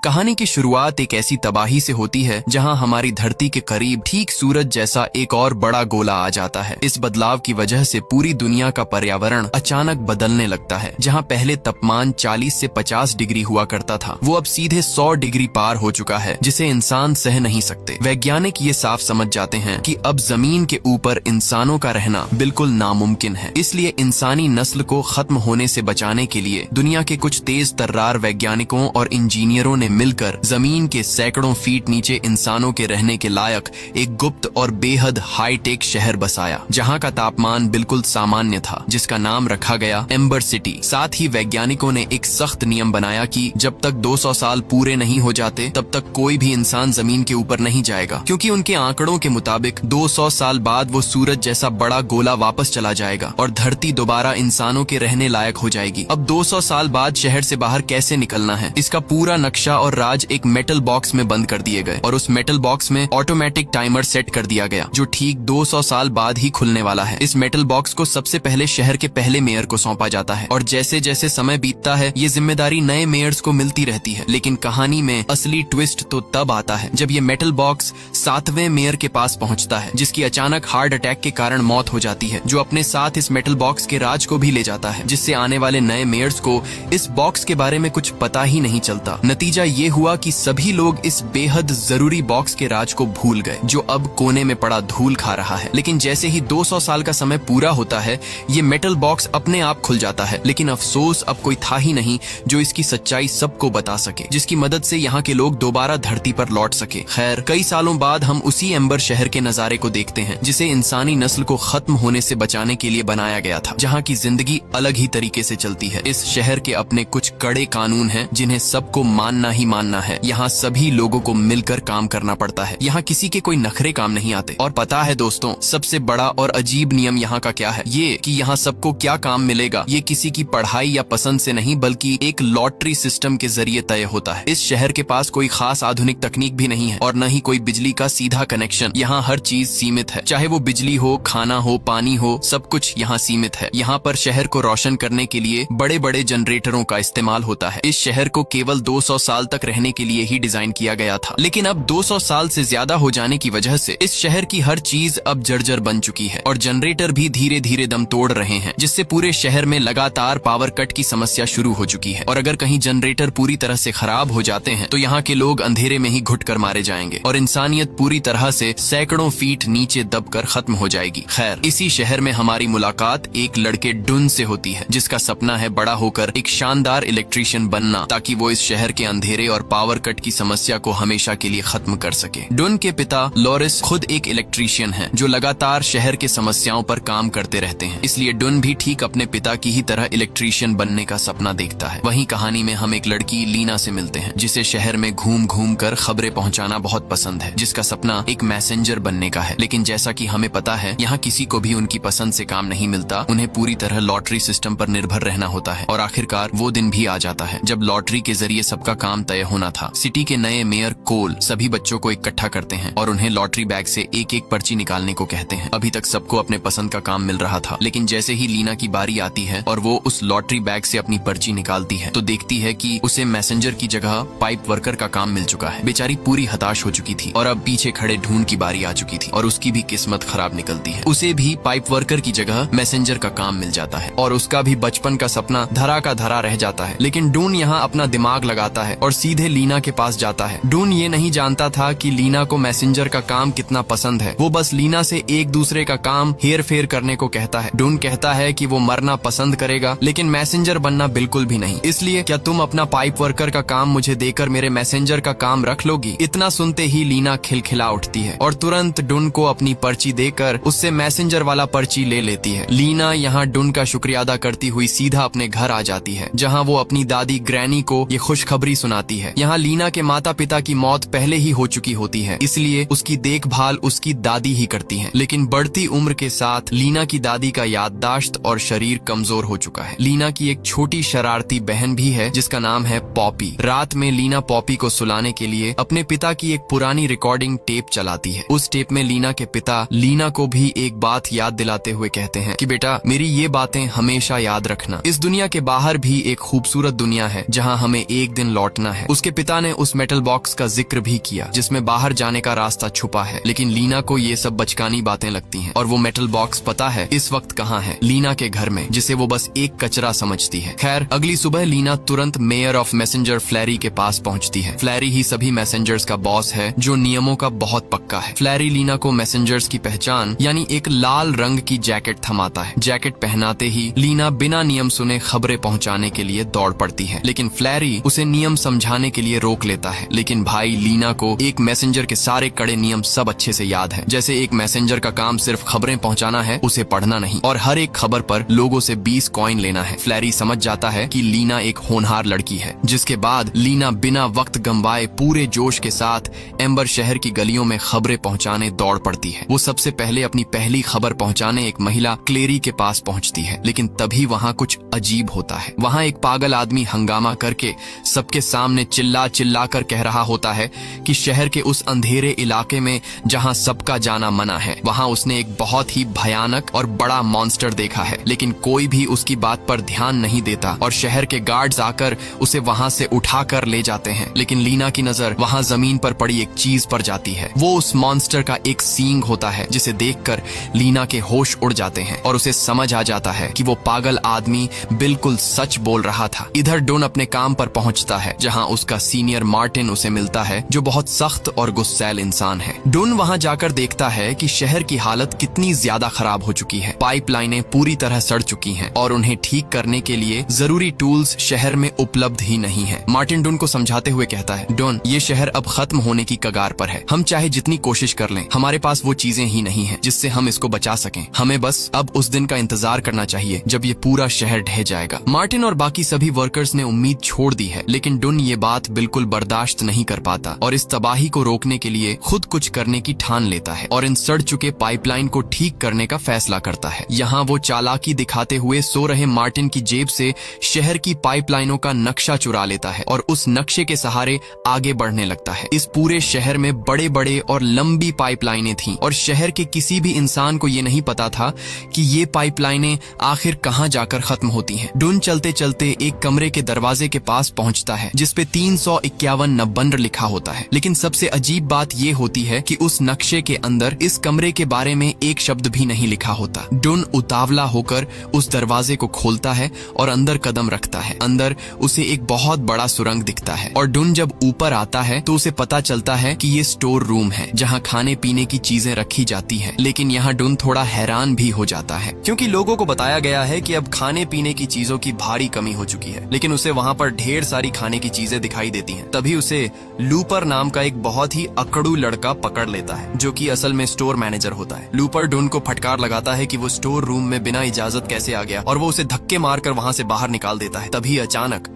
कहानी की शुरुआत एक ऐसी तबाही से होती है जहां हमारी धरती के करीब ठीक सूरज जैसा एक और बड़ा गोला आ जाता है। इस बदलाव की वजह से पूरी दुनिया का पर्यावरण अचानक बदलने लगता है। जहां पहले तापमान 40 से 50 डिग्री हुआ करता था, वो अब सीधे 100 डिग्री पार हो चुका है, जिसे इंसान सह नहीं सकते। वैज्ञानिक ये साफ समझ जाते हैं कि अब जमीन के ऊपर इंसानों का रहना बिल्कुल नामुमकिन है। इसलिए इंसानी नस्ल को खत्म होने से बचाने के लिए दुनिया के कुछ तेज तर्रार वैज्ञानिकों और इंजीनियरों ने मिलकर जमीन के सैकड़ों फीट नीचे इंसानों के रहने के लायक एक गुप्त और बेहद हाईटेक शहर बसाया, जहां का तापमान बिल्कुल सामान्य था, जिसका नाम रखा गया एम्बर सिटी। साथ ही वैज्ञानिकों ने एक सख्त नियम बनाया कि जब तक 200 साल पूरे नहीं हो जाते तब तक कोई भी इंसान जमीन के ऊपर नहीं जाएगा, क्योंकि उनके आंकड़ों के मुताबिक 200 साल बाद वो सूरज जैसा बड़ा गोला वापस चला जाएगा और धरती दोबारा इंसानों के रहने लायक हो जाएगी। अब 200 साल बाद शहर से बाहर कैसे निकलना है, इसका पूरा नक्शा और राज एक मेटल बॉक्स में बंद कर दिए गए और उस मेटल बॉक्स में ऑटोमेटिक टाइमर सेट कर दिया गया, जो ठीक 200 साल बाद ही खुलने वाला है। इस मेटल बॉक्स को सबसे पहले शहर के पहले मेयर को सौंपा जाता है और जैसे जैसे समय बीतता है ये जिम्मेदारी नए मेयर्स को मिलती रहती है। लेकिन कहानी में असली ट्विस्ट तो तब आता है जब ये मेटल बॉक्स 7वें मेयर के पास पहुंचता है, जिसकी अचानक हार्ट अटैक के कारण मौत हो जाती है, जो अपने साथ इस मेटल बॉक्स के राज को भी ले जाता है, जिससे आने वाले नए मेयर्स को इस बॉक्स के बारे में कुछ पता ही नहीं चलता। नतीजा ये हुआ कि सभी लोग इस बेहद जरूरी बॉक्स के राज को भूल गए, जो अब कोने में पड़ा धूल खा रहा है। लेकिन जैसे ही 200 साल का समय पूरा होता है, ये मेटल बॉक्स अपने आप खुल जाता है। लेकिन अफसोस अब कोई था ही नहीं जो इसकी सच्चाई सबको बता सके, जिसकी मदद से यहाँ के लोग दोबारा धरती पर लौट सके। खैर, कई सालों बाद हम उसी एम्बर शहर के नजारे को देखते हैं, जिसे इंसानी नस्ल को खत्म होने से बचाने के लिए बनाया गया था, जहाँ की जिंदगी अलग ही तरीके से चलती है। इस शहर के अपने कुछ कड़े कानून हैं, जिन्हें सबको मानना ही मानना है। यहाँ सभी लोगों को मिलकर काम करना पड़ता है। यहाँ किसी के कोई नखरे काम नहीं आते। और पता है दोस्तों, सबसे बड़ा और अजीब नियम यहाँ का क्या है? ये कि यहाँ सबको क्या काम मिलेगा, ये किसी की पढ़ाई या पसंद से नहीं, बल्कि एक लॉटरी सिस्टम के जरिए तय होता है। इस शहर के पास कोई खास आधुनिक तकनीक भी नहीं है और न ही कोई बिजली का सीधा कनेक्शन। यहाँ हर चीज सीमित है, चाहे वो बिजली हो, खाना हो, पानी हो, सब कुछ यहाँ सीमित है। यहाँ पर शहर को रोशन करने के लिए बड़े बड़े जनरेटरों का इस्तेमाल होता है। इस शहर को केवल 200 साल तक रहने के लिए ही डिजाइन किया गया था, लेकिन अब 200 साल से ज्यादा हो जाने की वजह से इस शहर की हर चीज अब जर्जर बन चुकी है और जनरेटर भी धीरे धीरे दम तोड़ रहे हैं, जिससे पूरे शहर में लगातार पावर कट की समस्या शुरू हो चुकी है। और अगर कहीं जनरेटर पूरी तरह से खराब हो जाते हैं तो यहाँ के लोग अंधेरे में ही घुटकर मारे जाएंगे और इंसानियत पूरी तरह से सैकड़ों फीट नीचे दबकर खत्म हो जाएगी। खैर, इसी शहर में हमारी मुलाकात एक लड़के डुन से होती है, जिसका सपना है बड़ा होकर एक शानदार इलेक्ट्रीशियन बनना, ताकि वो इस शहर के अंधेरे और पावर कट की समस्या को हमेशा के लिए खत्म कर सके। डुन के पिता लॉरिस खुद एक इलेक्ट्रीशियन है, जो लगातार शहर के समस्याओं पर काम करते रहते हैं। इसलिए डुन भी ठीक अपने पिता की ही तरह इलेक्ट्रीशियन बनने का सपना देखता है। वहीं कहानी में हम एक लड़की लीना से मिलते हैं, जिसे शहर में घूम घूम कर खबरें पहुंचाना बहुत पसंद है, जिसका सपना एक मैसेंजर बनने का है। लेकिन जैसा कि हमें पता है, यहाँ किसी को भी उनकी पसंद से काम नहीं मिलता। उन्हें पूरी तरह लॉटरी सिस्टम पर निर्भर रहना होता है और आखिरकार वो दिन भी आ जाता है जब लॉटरी के जरिए सबका काम तय होना था। सिटी के नए मेयर कोल सभी बच्चों को इकट्ठा करते हैं और उन्हें लॉटरी बैग से एक एक पर्ची निकालने को कहते हैं। अभी तक सबको अपने पसंद का काम मिल रहा था, लेकिन जैसे ही लीना की बारी आती है और वो उस लॉटरी बैग से अपनी पर्ची निकालती है, तो देखती है कि उसे मैसेंजर की जगह पाइप वर्कर का काम मिल चुका है। बेचारी पूरी हताश हो चुकी थी और अब पीछे खड़े ढूंढ की बारी आ चुकी थी और उसकी भी किस्मत खराब निकलती है। उसे भी पाइप वर्कर की जगह मैसेंजर का काम मिल जाता है और उसका भी बचपन का सपना धरा का धरा रह जाता है। लेकिन डून यहाँ अपना दिमाग लगाता है और सीधे लीना के पास जाता है। डून ये नहीं जानता था कि लीना को मैसेंजर का काम कितना पसंद है। वो बस लीना से एक दूसरे का काम हेर फेर करने को कहता है। डून कहता है कि वो मरना पसंद करेगा, लेकिन मैसेंजर बनना बिल्कुल भी नहीं। इसलिए क्या तुम अपना पाइप वर्कर का काम मुझे देकर मेरे मैसेंजर का काम रख लोगी? इतना सुनते ही लीना खिलखिला उठती है और तुरंत डुन को अपनी पर्ची देकर उससे मैसेंजर वाला पर्ची ले लेती है। लीना यहाँ डुन का शुक्रिया अदा करती हुई सीधा अपने घर आ जाती है, जहाँ वो अपनी दादी ग्रैनी को ये खुशखबरी सुनाती है। यहाँ लीना के माता पिता की मौत पहले ही हो चुकी होती है, इसलिए उसकी देखभाल उसकी दादी ही करती है। लेकिन बढ़ती उम्र के साथ लीना की दादी का याददाश्त और शरीर कमजोर हो चुका है। लीना की एक छोटी शरारती बहन भी है, जिसका नाम है पॉपी। रात में लीना पॉपी को सुलाने के लिए अपने पिता की एक पुरानी रिकॉर्डिंग टेप चलाती है। उस टेप में लीना के पिता लीना को भी एक बात याद दिलाते हुए कहते हैं कि बेटा, मेरी ये बातें हमेशा याद रखना। इस दुनिया के बाहर भी एक खूबसूरत दुनिया है, जहाँ हमें एक दिन लौटना है। है। उसके पिता ने उस मेटल बॉक्स का जिक्र भी किया जिसमें बाहर जाने का रास्ता छुपा है, लेकिन लीना को ये सब बचकानी बातें लगती हैं और वो मेटल बॉक्स पता है इस वक्त कहाँ है, लीना के घर में, जिसे वो बस एक कचरा समझती है। खैर, अगली सुबह लीना तुरंत मेयर ऑफ मैसेंजर फ्लैरी के पास पहुंचती है। फ्लैरी ही सभी मैसेंजर्स का बॉस है जो नियमों का बहुत पक्का है। फ्लैरी लीना को मैसेंजर्स की पहचान यानी एक लाल रंग की जैकेट थमाता है। जैकेट पहनाते ही लीना बिना नियम सुने खबरें पहुंचाने के लिए दौड़ पड़ती है, लेकिन फ्लैरी उसे नियम समझाने के लिए रोक लेता है। लेकिन भाई, लीना को एक मैसेंजर के सारे कड़े नियम सब अच्छे से याद है। जैसे एक मैसेंजर का काम सिर्फ खबरें पहुंचाना है, उसे पढ़ना नहीं, और हर एक खबर पर लोगों से 20 कॉइन लेना है। फ्लैरी समझ जाता है कि लीना एक होनहार लड़की है, जिसके बाद लीना बिना वक्त गंवाए पूरे जोश के साथ एम्बर शहर की गलियों में खबरें पहुंचाने दौड़ पड़ती है। वो सबसे पहले अपनी पहली खबर पहुंचाने एक महिला क्लेरी के पास पहुंचती है, लेकिन तभी वहां कुछ अजीब होता है। वहां एक पागल आदमी हंगामा करके सबके सामने चिल्ला चिल्ला कर कह रहा होता है कि शहर के उस अंधेरे इलाके में जहां सबका जाना मना है, वहां उसने एक बहुत ही भयानक और बड़ा मॉन्स्टर देखा है, लेकिन कोई भी उसकी बात पर ध्यान नहीं देता और शहर के गार्ड्स आकर उसे वहां से उठा कर ले जाते हैं। लेकिन लीना की नजर वहां जमीन पर पड़ी एक चीज पर जाती है। वो उस मॉन्स्टर का एक सींग होता है, जिसे देखकर लीना के होश उड़ जाते हैं और उसे समझ आ जाता है कि वो पागल आदमी बिल्कुल सच बोल रहा था। इधर डुन अपने काम पर पहुंचता है, जहां उसका सीनियर मार्टिन उसे मिलता है, जो बहुत सख्त और गुस्सैल इंसान है। डुन वहां जाकर देखता है कि शहर की हालत कितनी ज्यादा खराब हो चुकी है। पाइपलाइनें पूरी तरह सड़ चुकी हैं और उन्हें ठीक करने के लिए जरूरी टूल्स शहर में उपलब्ध ही नहीं है। मार्टिन डुन को समझाते हुए कहता है, डुन, ये शहर अब खत्म होने की कगार पर है। हम चाहे जितनी कोशिश कर लें, हमारे पास वो चीजें ही नहीं है जिससे हम इसको बचा सकें। हमें बस अब उस दिन का इंतजार करना चाहिए जब ये पूरा शहर ढह जाएगा। मार्टिन और बाकी सभी वर्कर्स ने उम्मीद छोड़ दी है, लेकिन डुन ये बात बिल्कुल बर्दाश्त नहीं कर पाता और इस तबाही को रोकने के लिए खुद कुछ करने की ठान लेता है और इन सड़ चुके पाइपलाइन को ठीक करने का फैसला करता है। यहाँ वो चालाकी दिखाते हुए सो रहे मार्टिन की जेब से शहर की पाइपलाइनों का नक्शा चुरा लेता है और उस नक्शे के सहारे आगे बढ़ने लगता है। इस पूरे शहर में बड़े बड़े और लंबी पाइपलाइनें थीं और शहर के किसी भी इंसान को ये नहीं पता था कि ये पाइपलाइनें आखिर कहाँ जाकर खत्म होती हैं। डुन चलते चलते एक कमरे के दरवाजे के पास पहुंचता है, जिसपे 351 नंबर लिखा होता है। लेकिन सबसे अजीब बात ये होती है कि उस नक्शे के अंदर इस कमरे के बारे में एक शब्द भी नहीं लिखा होता। डुन उतावला होकर उस दरवाजे को खोलता है और अंदर कदम रखता है। अंदर उसे एक बहुत बड़ा सुरंग दिखता है और डुन जब ऊपर आता है तो उसे पता चलता है कि ये स्टोर रूम है, जहाँ खाने पीने की चीजें रखी जाती हैं। लेकिन यहाँ डुन थोड़ा हैरान भी हो जाता है, क्योंकि लोगों को बताया गया है कि अब खाने पीने की चीजों की भारी कमी हो चुकी है, लेकिन उसे वहाँ पर ढेर सारी खाने की चीजें दिखाई देती हैं। तभी उसे लूपर नाम का एक बहुत ही अकड़ू लड़का पकड़ लेता है, जो कि असल में स्टोर मैनेजर होता है। लूपर डुन को फटकार लगाता है कि वो स्टोर रूम में बिना इजाजत कैसे आ गया और वो उसे धक्के मारकर वहाँ से बाहर निकाल देता है। तभी अचानक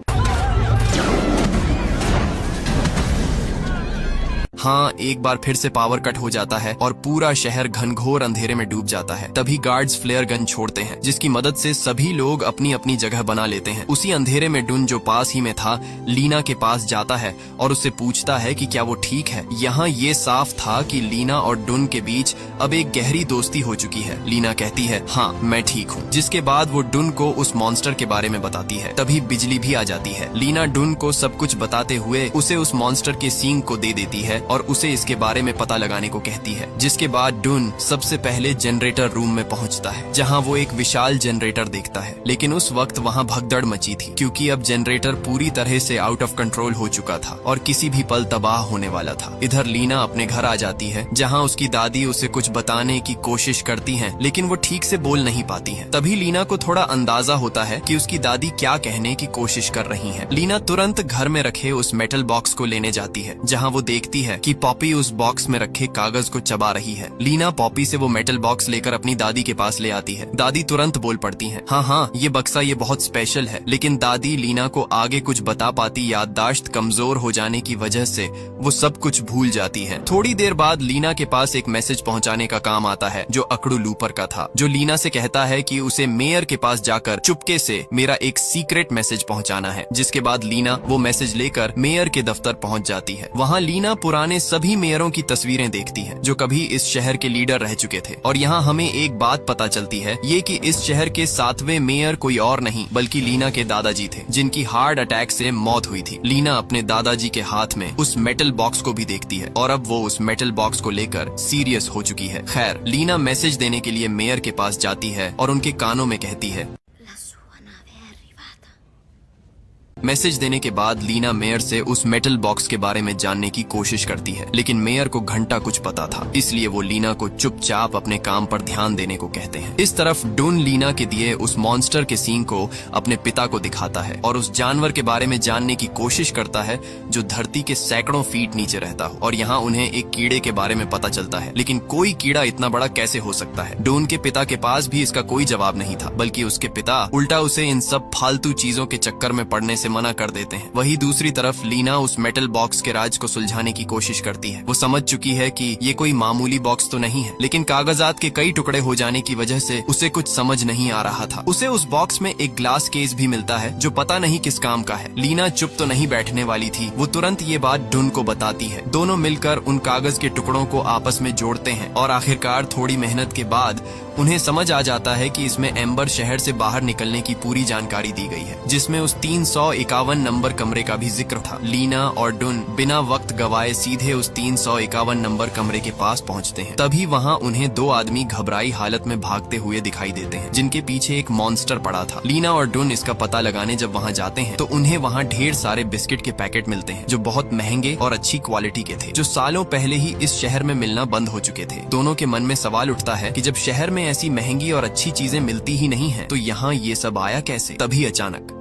हाँ, एक बार फिर से पावर कट हो जाता है और पूरा शहर घनघोर अंधेरे में डूब जाता है। तभी गार्ड्स फ्लेयर गन छोड़ते हैं, जिसकी मदद से सभी लोग अपनी अपनी जगह बना लेते हैं। उसी अंधेरे में डुन, जो पास ही में था, लीना के पास जाता है और उससे पूछता है कि क्या वो ठीक है। यहाँ ये साफ था कि लीना और डुन के बीच अब एक गहरी दोस्ती हो चुकी है। लीना कहती है, हाँ मैं ठीक हूँ, जिसके बाद वो डुन को उस मॉन्स्टर के बारे में बताती है। तभी बिजली भी आ जाती है। लीना डुन को सब कुछ बताते हुए उसे उस मॉन्स्टर के सींग को दे देती है और उसे इसके बारे में पता लगाने को कहती है। जिसके बाद डुन सबसे पहले जनरेटर रूम में पहुंचता है, जहां वो एक विशाल जनरेटर देखता है। लेकिन उस वक्त वहां भगदड़ मची थी, क्योंकि अब जनरेटर पूरी तरह से आउट ऑफ कंट्रोल हो चुका था और किसी भी पल तबाह होने वाला था। इधर लीना अपने घर आ जाती है, जहां उसकी दादी उसे कुछ बताने की कोशिश करती हैं, लेकिन वो ठीक से बोल नहीं पाती हैं। तभी लीना को थोड़ा अंदाजा होता है कि उसकी दादी क्या कहने की कोशिश कर रही हैं। लीना तुरंत घर में रखे उस मेटल बॉक्स को लेने जाती है, जहां वो देखती है कि पॉपी उस बॉक्स में रखे कागज को चबा रही है। लीना पॉपी से वो मेटल बॉक्स लेकर अपनी दादी के पास ले आती है। दादी तुरंत बोल पड़ती है, हाँ, ये बक्सा ये बहुत स्पेशल है। लेकिन दादी लीना को आगे कुछ बता पाती याददाश्त कमजोर हो जाने की वजह से वो सब कुछ भूल जाती है। थोड़ी देर बाद लीना के पास एक मैसेज पहुंचाने का काम आता है, जो अकड़ू लूपर का था, जो लीना से कहता है कि उसे मेयर के पास जाकर चुपके से मेरा एक सीक्रेट मैसेज पहुंचाना है। जिसके बाद लीना वो मैसेज लेकर मेयर के दफ्तर पहुंच जाती है। वहाँ लीना पुराने पुराने सभी मेयरों की तस्वीरें देखती है जो कभी इस शहर के लीडर रह चुके थे। और यहाँ हमें एक बात पता चलती है, ये कि इस शहर के 7वें मेयर कोई और नहीं बल्कि लीना के दादाजी थे, जिनकी हार्ट अटैक से मौत हुई थी। लीना अपने दादाजी के हाथ में उस मेटल बॉक्स को भी देखती है और अब वो उस मेटल बॉक्स को लेकर सीरियस हो चुकी है। खैर, लीना मैसेज देने के लिए मेयर के पास जाती है और उनके कानों में कहती है। मैसेज देने के बाद लीना मेयर से उस मेटल बॉक्स के बारे में जानने की कोशिश करती है, लेकिन मेयर को घंटा कुछ पता था, इसलिए वो लीना को चुपचाप अपने काम पर ध्यान देने को कहते हैं। इस तरफ डुन लीना के दिए उस मॉन्स्टर के सींग को अपने पिता को दिखाता है और उस जानवर के बारे में जानने की कोशिश करता है जो धरती के सैकड़ों फीट नीचे रहता हो। और यहाँ उन्हें एक कीड़े के बारे में पता चलता है, लेकिन कोई कीड़ा इतना बड़ा कैसे हो सकता है। डुन के पिता के पास भी इसका कोई जवाब नहीं था, बल्कि उसके पिता उल्टा उसे इन सब फालतू चीजों के चक्कर में पड़ने से मना कर देते हैं। वही दूसरी तरफ लीना उस मेटल बॉक्स के राज को सुलझाने की कोशिश करती है। वो समझ चुकी है कि ये कोई मामूली बॉक्स तो नहीं है, लेकिन कागजात के कई टुकड़े हो जाने की वजह से उसे कुछ समझ नहीं आ रहा था। उसे उस बॉक्स में एक ग्लास केस भी मिलता है जो पता नहीं किस काम का है। लीना चुप तो नहीं बैठने वाली थी, वो तुरंत ये बात डुन को बताती है। दोनों मिलकर उन कागज के टुकड़ों को आपस में जोड़ते हैं और आखिरकार थोड़ी मेहनत के बाद उन्हें समझ आ जाता है कि इसमें एम्बर शहर से बाहर निकलने की पूरी जानकारी दी गई है, जिसमें उस 351 नंबर कमरे का भी जिक्र था। लीना और डुन बिना वक्त गवाए सीधे उस 351 नंबर कमरे के पास पहुंचते हैं। तभी वहां उन्हें दो आदमी घबराई हालत में भागते हुए दिखाई देते हैं, जिनके पीछे एक मॉन्स्टर पड़ा था। लीना और डुन इसका पता लगाने जब वहां जाते हैं तो उन्हें वहां ढेर सारे बिस्किट के पैकेट मिलते हैं जो बहुत महंगे और अच्छी क्वालिटी के थे, जो सालों पहले ही इस शहर में मिलना बंद हो चुके थे। दोनों के मन में सवाल उठता है कि जब शहर में ऐसी महंगी और अच्छी चीजें मिलती ही नहीं है तो यहाँ ये सब आया कैसे। तभी अचानक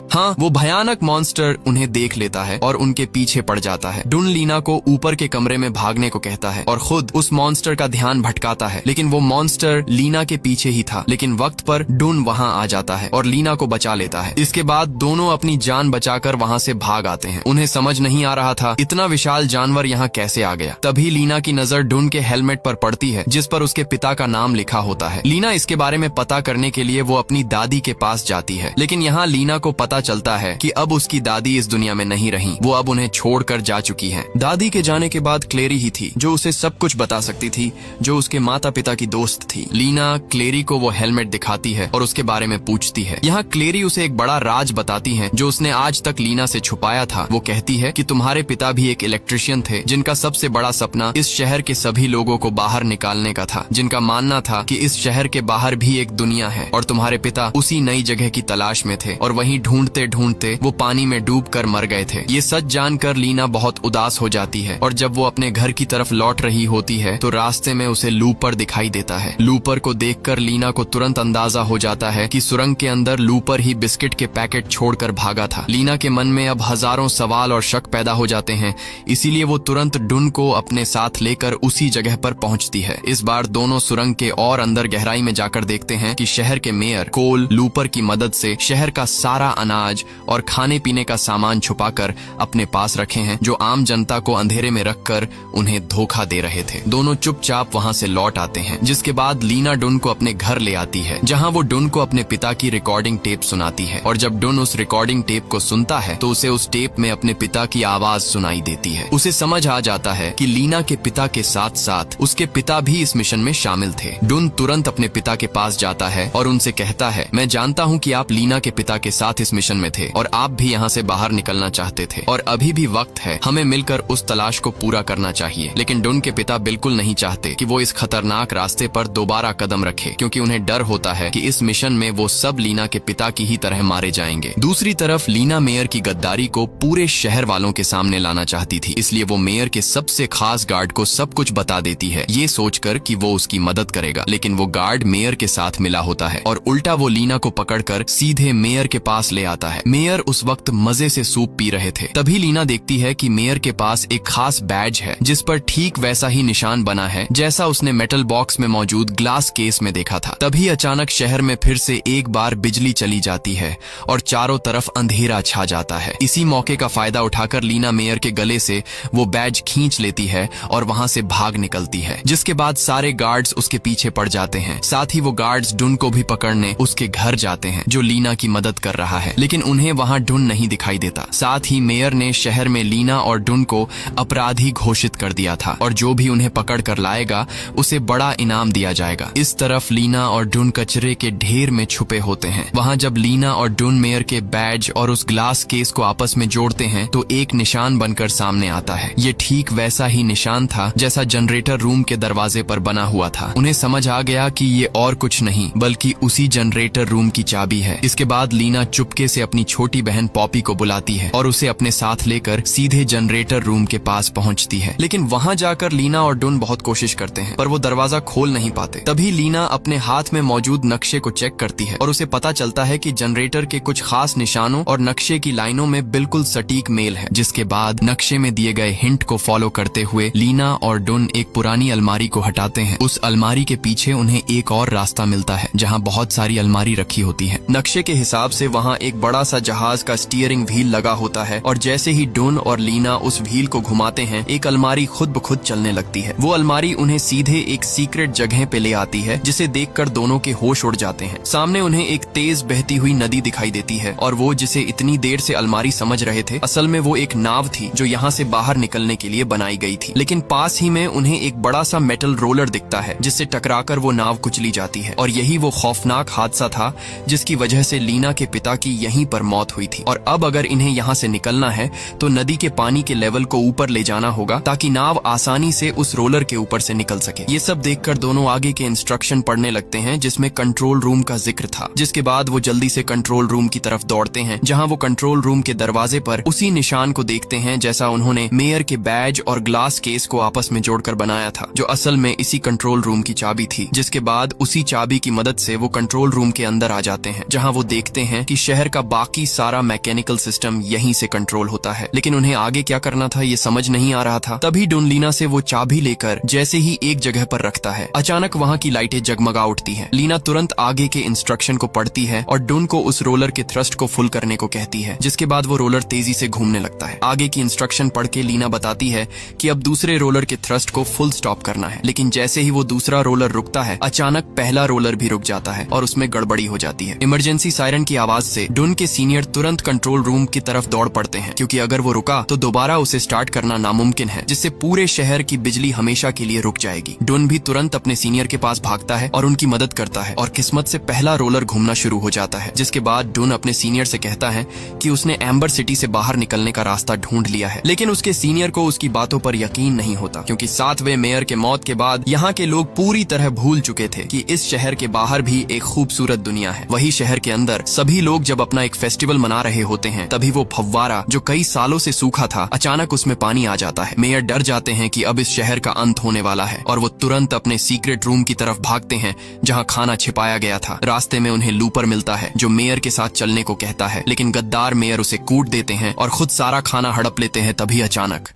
हाँ, वो भयानक मॉन्स्टर उन्हें देख लेता है और उनके पीछे पड़ जाता है। डुन लीना को ऊपर के कमरे में भागने को कहता है और खुद उस मॉन्स्टर का ध्यान भटकाता है, लेकिन वो मॉन्स्टर लीना के पीछे ही था। लेकिन वक्त पर डुन वहाँ आ जाता है और लीना को बचा लेता है। इसके बाद दोनों अपनी जान बचाकर वहाँ से भाग आते हैं। उन्हें समझ नहीं आ रहा था इतना विशाल जानवर यहाँ कैसे आ गया। तभी लीना की नजर डुन के हेलमेट पर पड़ती है जिस पर उसके पिता का नाम लिखा होता है। लीना इसके बारे में पता करने के लिए वो अपनी दादी के पास जाती है, लेकिन यहाँ लीना को पता चलता है कि अब उसकी दादी इस दुनिया में नहीं रही, वो अब उन्हें छोड़कर जा चुकी हैं। दादी के जाने के बाद क्लेरी ही थी जो उसे सब कुछ बता सकती थी, जो उसके माता पिता की दोस्त थी। लीना क्लेरी को वो हेलमेट दिखाती है और उसके बारे में पूछती है। यहाँ क्लेरी उसे एक बड़ा राज बताती है जो उसने आज तक लीना से छुपाया था। वो कहती है कि तुम्हारे पिता भी एक इलेक्ट्रिशियन थे जिनका सबसे बड़ा सपना इस शहर के सभी लोगों को बाहर निकालने का था, जिनका मानना था कि इस शहर के बाहर भी एक दुनिया है और तुम्हारे पिता उसी नई जगह की तलाश में थे और वहीं ढूंढते ढूंढते वो पानी में डूबकर मर गए थे। ये सच जानकर लीना बहुत उदास हो जाती है और जब वो अपने घर की तरफ लौट रही होती है तो रास्ते में उसे लूपर दिखाई देता है। लूपर को देखकर लीना को तुरंत अंदाजा हो जाता है कि सुरंग के अंदर लूपर ही बिस्किट के पैकेट छोड़कर भागा था। लीना के मन में अब हजारों सवाल और शक पैदा हो जाते हैं, इसीलिए वो तुरंत डुन को अपने साथ लेकर उसी जगह पर पहुंचती है। इस बार दोनों सुरंग के और अंदर गहराई में जाकर देखते हैं कि शहर के मेयर कोल लूपर की मदद से शहर का सारा अनाज और खाने पीने का सामान छुपाकर अपने पास रखे हैं, जो आम जनता को अंधेरे में रखकर उन्हें धोखा दे रहे थे। दोनों चुपचाप वहां से लौट आते हैं, जिसके बाद लीना डुन को अपने घर ले आती है, जहां वो डुन को अपने पिता की रिकॉर्डिंग टेप सुनाती है। और जब डुन उस रिकॉर्डिंग टेप को सुनता है तो उसे उस टेप में अपने पिता की आवाज सुनाई देती है। उसे समझ आ जाता है कि लीना के पिता के साथ साथ उसके पिता भी इस मिशन में शामिल थे। डुन तुरंत अपने पिता के पास जाता है और उनसे कहता है, मैं जानता हूँ कि आप लीना के पिता के साथ इस मिशन में थे और आप भी यहाँ से बाहर निकलना चाहते थे और अभी भी वक्त है, हमें मिलकर उस तलाश को पूरा करना चाहिए। लेकिन डुन के पिता बिल्कुल नहीं चाहते कि वो इस खतरनाक रास्ते पर दोबारा कदम रखे, क्योंकि उन्हें डर होता है कि इस मिशन में वो सब लीना के पिता की ही तरह मारे जाएंगे। दूसरी तरफ लीना मेयर की गद्दारी को पूरे शहर वालों के सामने लाना चाहती थी, इसलिए वो मेयर के सबसे खास गार्ड को सब कुछ बता देती है, ये सोचकर कि वो उसकी मदद करेगा। लेकिन वो गार्ड मेयर के साथ मिला होता है और उल्टा वो लीना को पकड़कर सीधे मेयर के पास ले आता है। मेयर उस वक्त मजे से सूप पी रहे थे। तभी लीना देखती है कि मेयर के पास एक खास बैज है जिस पर ठीक वैसा ही निशान बना है जैसा उसने मेटल बॉक्स में मौजूद ग्लास केस में देखा था। तभी अचानक शहर में फिर से एक बार बिजली चली जाती है और चारों तरफ अंधेरा छा जाता है। इसी मौके का फायदा उठाकर लीना मेयर के गले से वो बैज खींच लेती है और वहां से भाग निकलती है, जिसके बाद सारे गार्ड्स उसके पीछे पड़ जाते हैं। साथ ही वो गार्ड्स डुन को भी पकड़ने उसके घर जाते हैं जो लीना की मदद कर रहा है। लेकिन उन्हें वहाँ डुन नहीं दिखाई देता। साथ ही मेयर ने शहर में लीना और डुन को अपराधी घोषित कर दिया था और जो भी उन्हें पकड़ कर लाएगा उसे बड़ा इनाम दिया जाएगा। इस तरफ लीना और डुन कचरे के ढेर में छुपे होते हैं। वहाँ जब लीना और डुन मेयर के बैज और उस ग्लास केस को आपस में जोड़ते हैं तो एक निशान बनकर सामने आता है। ये ठीक वैसा ही निशान था जैसा जनरेटर रूम के दरवाजे पर बना हुआ था। उन्हें समझ आ गया कि ये और कुछ नहीं बल्कि उसी जनरेटर रूम की चाबी है। इसके बाद लीना चुपके से अपनी छोटी बहन पॉपी को बुलाती है और उसे अपने साथ लेकर सीधे जनरेटर रूम के पास पहुंचती है। लेकिन वहां जाकर लीना और डुन बहुत कोशिश करते हैं पर वो दरवाजा खोल नहीं पाते। तभी लीना अपने हाथ में मौजूद नक्शे को चेक करती है और उसे पता चलता है कि जनरेटर के कुछ खास निशानों और नक्शे की लाइनों में बिल्कुल सटीक मेल है। जिसके बाद नक्शे में दिए गए हिंट को फॉलो करते हुए लीना और डुन एक पुरानी अलमारी को हटाते हैं। उस अलमारी के पीछे उन्हें एक और रास्ता मिलता है जहाँ बहुत सारी अलमारी रखी होती है। नक्शे के हिसाब से वहाँ एक बड़ा सा जहाज का स्टीयरिंग व्हील लगा होता है और जैसे ही डुन और लीना उस व्हील को घुमाते हैं एक अलमारी खुद ब खुद चलने लगती है। वो अलमारी उन्हें सीधे एक सीक्रेट जगह पे ले आती है जिसे देखकर दोनों के होश उड़ जाते हैं। सामने उन्हें एक तेज बहती हुई नदी दिखाई देती है और वो जिसे इतनी देर से अलमारी समझ रहे थे असल में वो एक नाव थी जो यहाँ से बाहर निकलने के लिए बनाई गई थी। लेकिन पास ही में उन्हें एक बड़ा सा मेटल रोलर दिखता है जिससे टकराकर वो नाव कुचली जाती है और यही वो खौफनाक हादसा था जिसकी वजह से लीना के पिता की यहीं पर मौत हुई थी। और अब अगर इन्हें यहाँ से निकलना है तो नदी के पानी के लेवल को ऊपर ले जाना होगा ताकि नाव आसानी से उस रोलर के ऊपर से निकल सके। ये सब देखकर दोनों आगे के इंस्ट्रक्शन पढ़ने लगते हैं जिसमें कंट्रोल रूम का जिक्र था। जिसके बाद वो जल्दी से कंट्रोल रूम की तरफ दौड़ते हैं जहाँ वो कंट्रोल रूम के दरवाजे पर उसी निशान को देखते हैं जैसा उन्होंने मेयर के बैज और ग्लास केस को आपस में जोड़कर बनाया था जो असल में इसी कंट्रोल रूम की चाबी थी। जिसके बाद उसी चाबी की मदद से वो कंट्रोल रूम के अंदर आ जाते हैं जहाँ वो देखते हैं कि शहर का बाकी सारा मैकेनिकल सिस्टम यहीं से कंट्रोल होता है। लेकिन उन्हें आगे क्या करना था ये समझ नहीं आ रहा था। तभी डुन लीना से वो चाबी लेकर जैसे ही एक जगह पर रखता है अचानक वहाँ की लाइटें जगमगा उठती हैं। लीना तुरंत आगे के इंस्ट्रक्शन को पढ़ती है और डुन को उस रोलर के थ्रस्ट को फुल करने को कहती है। जिसके बाद वो रोलर तेजी से घूमने लगता है। आगे की इंस्ट्रक्शन पढ़ के लीना बताती है कि अब दूसरे रोलर के थ्रस्ट को फुल स्टॉप करना है। लेकिन जैसे ही वो दूसरा रोलर रुकता है अचानक पहला रोलर भी रुक जाता है और उसमें गड़बड़ी हो जाती है। इमरजेंसी सायरन की आवाज से डुन के सीनियर तुरंत कंट्रोल रूम की तरफ दौड़ पड़ते हैं क्योंकि अगर वो रुका तो दोबारा उसे स्टार्ट करना नामुमकिन है जिससे पूरे शहर की बिजली हमेशा के लिए रुक जाएगी। डुन भी तुरंत अपने सीनियर के पास भागता है और उनकी मदद करता है और किस्मत से पहला रोलर घूमना शुरू हो जाता है। जिसके बाद डुन अपने सीनियर से कहता है कि उसने एम्बर सिटी से बाहर निकलने का रास्ता ढूंढ लिया है। लेकिन उसके सीनियर को उसकी बातों पर यकीन नहीं होता क्योंकि 7वें मेयर के मौत के बाद यहाँ के लोग पूरी तरह भूल चुके थे कि इस शहर के बाहर भी एक खूबसूरत दुनिया है। वही शहर के अंदर सभी लोग जब अपना एक फेस्टिवल मना रहे होते हैं तभी वो फव्वारा जो कई सालों से सूखा था अचानक उसमें पानी आ जाता है। मेयर डर जाते हैं कि अब इस शहर का अंत होने वाला है और वो तुरंत अपने सीक्रेट रूम की तरफ भागते हैं जहाँ खाना छिपाया गया था। रास्ते में उन्हें लूपर मिलता है जो मेयर के साथ चलने को कहता है लेकिन गद्दार मेयर उसे कूट देते हैं और खुद सारा खाना हड़प लेते हैं। तभी अचानक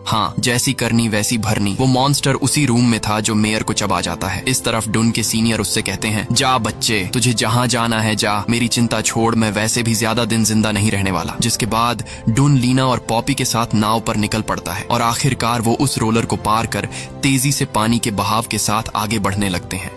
हाँ, जैसी करनी वैसी भरनी, वो मॉन्स्टर उसी रूम में था जो मेयर को चबा जाता है। इस तरफ डुन के सीनियर उससे कहते हैं, जा बच्चे, तुझे जहाँ जाना है जा, मेरी चिंता छोड़, मैं वैसे भी ज्यादा दिन जिंदा नहीं रहने वाला। जिसके बाद डुन लीना और पॉपी के साथ नाव पर निकल पड़ता है और आखिरकार वो उस रोलर को पार कर तेजी से पानी के बहाव के साथ आगे बढ़ने लगते हैं।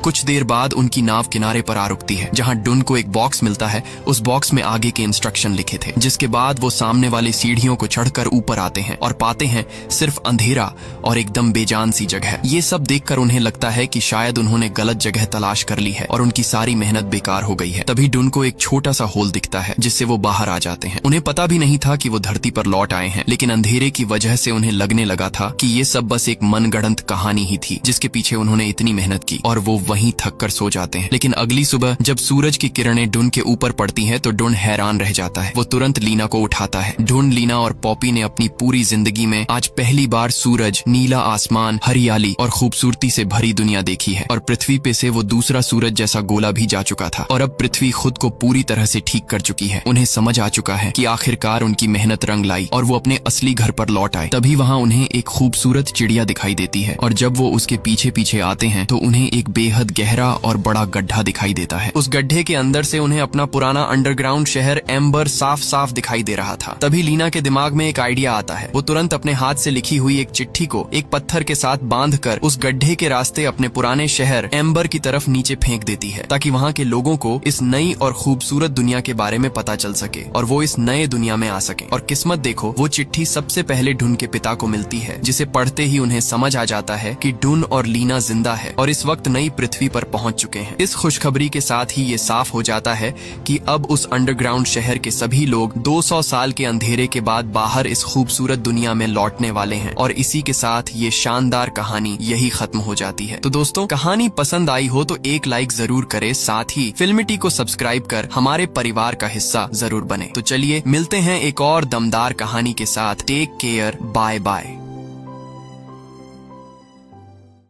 कुछ देर बाद उनकी नाव किनारे पर आ रुकती है जहां डुन को एक बॉक्स मिलता है। उस बॉक्स में आगे के इंस्ट्रक्शन लिखे थे। जिसके बाद वो सामने वाली सीढ़ियों को चढ़कर ऊपर आते हैं और पाते हैं सिर्फ अंधेरा और एकदम बेजान सी जगह। ये सब देखकर उन्हें लगता है कि शायद उन्होंने गलत जगह तलाश कर ली है और उनकी सारी मेहनत बेकार हो गई है। तभी डुन को एक छोटा सा होल दिखता है जिससे वो बाहर आ जाते हैं। उन्हें पता भी नहीं था कि वो धरती पर लौट आए हैं, लेकिन अंधेरे की वजह से उन्हें लगने लगा था कि ये सब बस एक मनगढ़ंत कहानी ही थी जिसके पीछे उन्होंने इतनी मेहनत की, और वो वहीं थक कर सो जाते हैं। लेकिन अगली सुबह जब सूरज की किरणें डुन के ऊपर पड़ती हैं तो डुन हैरान रह जाता है। वो तुरंत लीना को उठाता है। डुन, लीना और पॉपी ने अपनी पूरी जिंदगी में आज पहली बार सूरज, नीला आसमान, हरियाली और खूबसूरती से भरी दुनिया देखी है, और पृथ्वी पे से वो दूसरा सूरज जैसा गोला भी जा चुका था और अब पृथ्वी खुद को पूरी तरह से ठीक कर चुकी है। उन्हें समझ आ चुका है कि आखिरकार उनकी मेहनत रंग लाई और वो अपने असली घर पर लौट आए। तभी वहाँ उन्हें एक खूबसूरत चिड़िया दिखाई देती है और जब वो उसके पीछे पीछे आते हैं तो उन्हें एक बेहद बेहद गहरा और बड़ा गड्ढा दिखाई देता है। उस गड्ढे के अंदर से उन्हें अपना पुराना अंडरग्राउंड शहर एम्बर साफ साफ दिखाई दे रहा था। तभी लीना के दिमाग में एक आइडिया आता है। वो तुरंत अपने हाथ से लिखी हुई एक चिट्ठी को एक पत्थर के साथ बांधकर उस गड्ढे के रास्ते अपने पुराने शहर एम्बर की तरफ नीचे फेंक देती है, ताकि वहाँ के लोगों को इस नई और खूबसूरत दुनिया के बारे में पता चल सके और वो इस नए दुनिया में आ सके। और किस्मत देखो, वो चिट्ठी सबसे पहले ढून के पिता को मिलती है, जिसे पढ़ते ही उन्हें समझ आ जाता है कि ढून और लीना जिंदा है और इस वक्त नई पृथ्वी पर पहुंच चुके हैं। इस खुशखबरी के साथ ही ये साफ हो जाता है कि अब उस अंडरग्राउंड शहर के सभी लोग 200 साल के अंधेरे के बाद बाहर इस खूबसूरत दुनिया में लौटने वाले हैं। और इसी के साथ ये शानदार कहानी यही खत्म हो जाती है। तो दोस्तों, कहानी पसंद आई हो तो एक लाइक जरूर करें, साथ ही फिल्मिटी को सब्सक्राइब कर हमारे परिवार का हिस्सा जरूर बने। तो चलिए मिलते हैं एक और दमदार कहानी के साथ। Take care, bye bye.